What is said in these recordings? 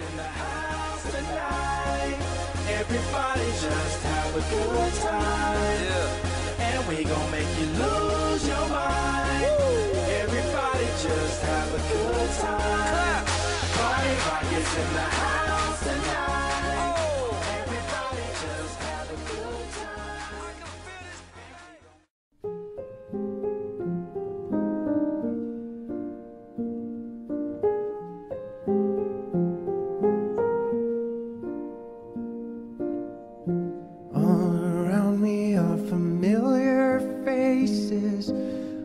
in the house tonight. Everybody just have a good time. Yeah. And we gon' make you lose your mind. Woo. Everybody just have a good time. Party rock is in the house tonight. Oh. Everybody just have a good time. I can feel this.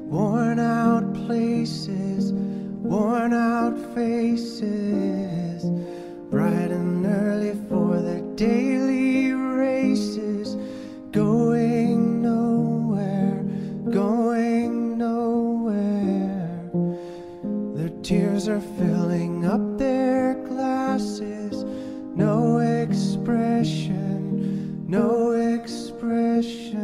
Worn out places, worn out faces, bright and early for their daily races, going nowhere, going nowhere. Their tears are filling up their glasses, no expression, no expression.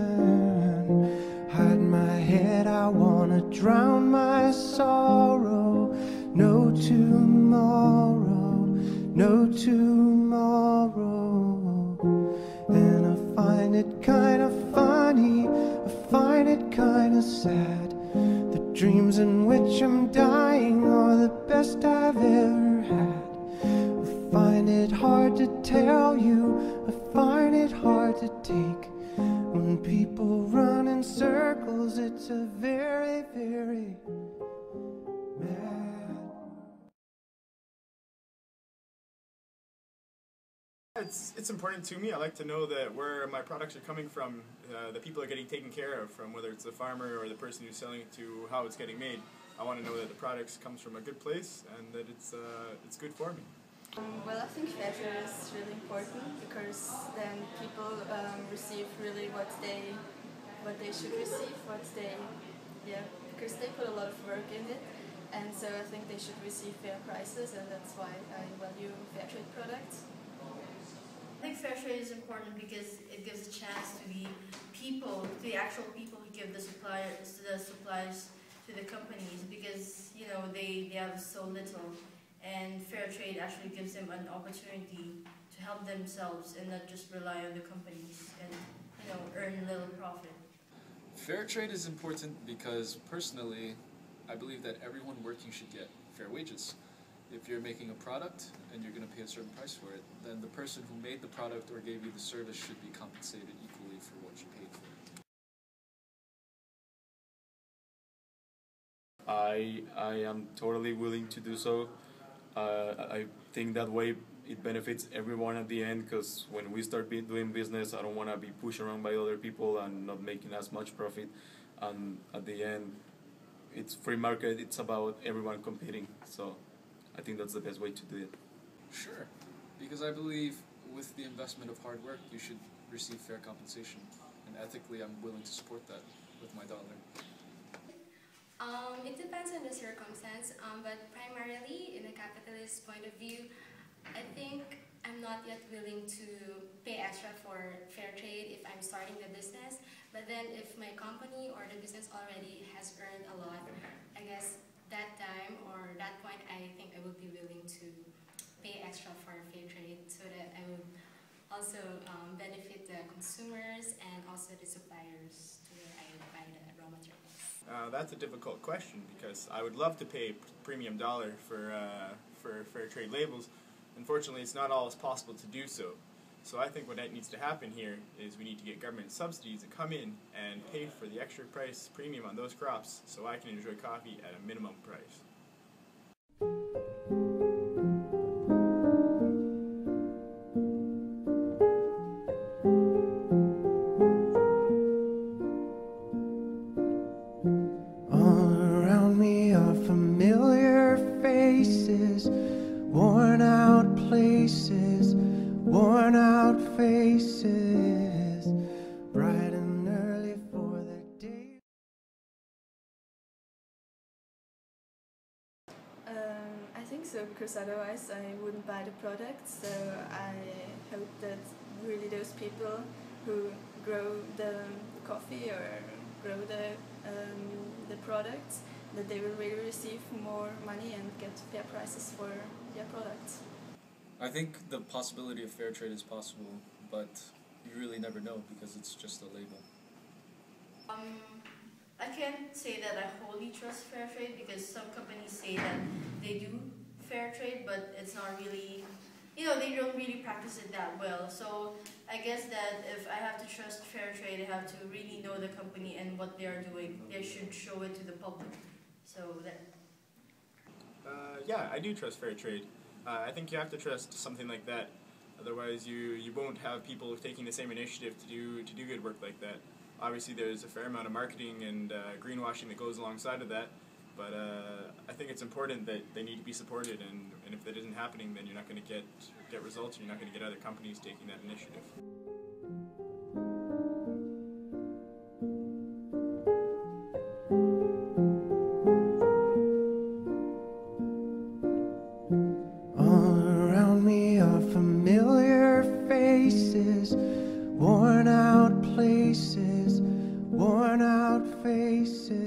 Hide my head, I wanna drown my sorrow. No tomorrow, no tomorrow. And I find it kinda funny, I find it kinda sad. The dreams in which I'm dying are the best I've ever had. I find it hard to tell you, I find it hard to take. When people run in circles, it's a very, very mad. It's important to me. I like to know that where my products are coming from, the people are getting taken care of, from whether it's the farmer or the person who's selling it to how it's getting made. I want to know that the products comes from a good place and that it's good for me. Well, I think Fairtrade is really important because then people receive really what they should receive, because they put a lot of work in it, and so I think they should receive fair prices, and that's why I value Fairtrade products. I think Fairtrade is important because it gives a chance to the people, to the actual people who give the supplies to the companies, because you know they have so little. And Fairtrade actually gives them an opportunity to help themselves and not just rely on the companies and earn a little profit. Fairtrade is important because personally, I believe that everyone working should get fair wages. If you're making a product and you're going to pay a certain price for it, then the person who made the product or gave you the service should be compensated equally for what you paid for it. I am totally willing to do so. I think that way it benefits everyone at the end, because when we start doing business, I don't want to be pushed around by other people and not making as much profit. And at the end, it's free market, it's about everyone competing. So I think that's the best way to do it. Sure, because I believe with the investment of hard work, you should receive fair compensation. And ethically, I'm willing to support that with my dollar. It depends on the circumstance, but primarily in a capitalist point of view, I think I'm not yet willing to pay extra for Fairtrade if I'm starting the business, but then if my company or the business already has earned a lot, I guess that time or that point I think I would be willing to pay extra for Fairtrade so that I would also benefit the consumers and also the suppliers to where I buy the raw materials. That's a difficult question because I would love to pay premium dollar for Fairtrade labels. Unfortunately, it's not always possible to do so. So I think what needs to happen here is we need to get government subsidies to come in and pay for the extra price premium on those crops so I can enjoy coffee at a minimum price. Worn out faces, bright and early for their day. I think so, because otherwise I wouldn't buy the product, so I hope that really those people who grow the coffee or grow the products, that they will really receive more money and get fair prices for their products. I think the possibility of fair trade is possible, but you really never know because it's just a label. I can't say that I wholly trust fair trade because some companies say that they do fair trade, but it's not really, you know, they don't really practice it that well. So I guess that if I have to trust fair trade, I have to really know the company and what they are doing. They should show it to the public. So that. Yeah, I do trust fair trade. I think you have to trust something like that. Otherwise, you won't have people taking the same initiative to do good work like that. Obviously, there's a fair amount of marketing and greenwashing that goes alongside of that, but I think it's important that they need to be supported, and if that isn't happening, then you're not going to get results, and you're not going to get other companies taking that initiative. All around me are familiar faces, worn out places, worn out faces.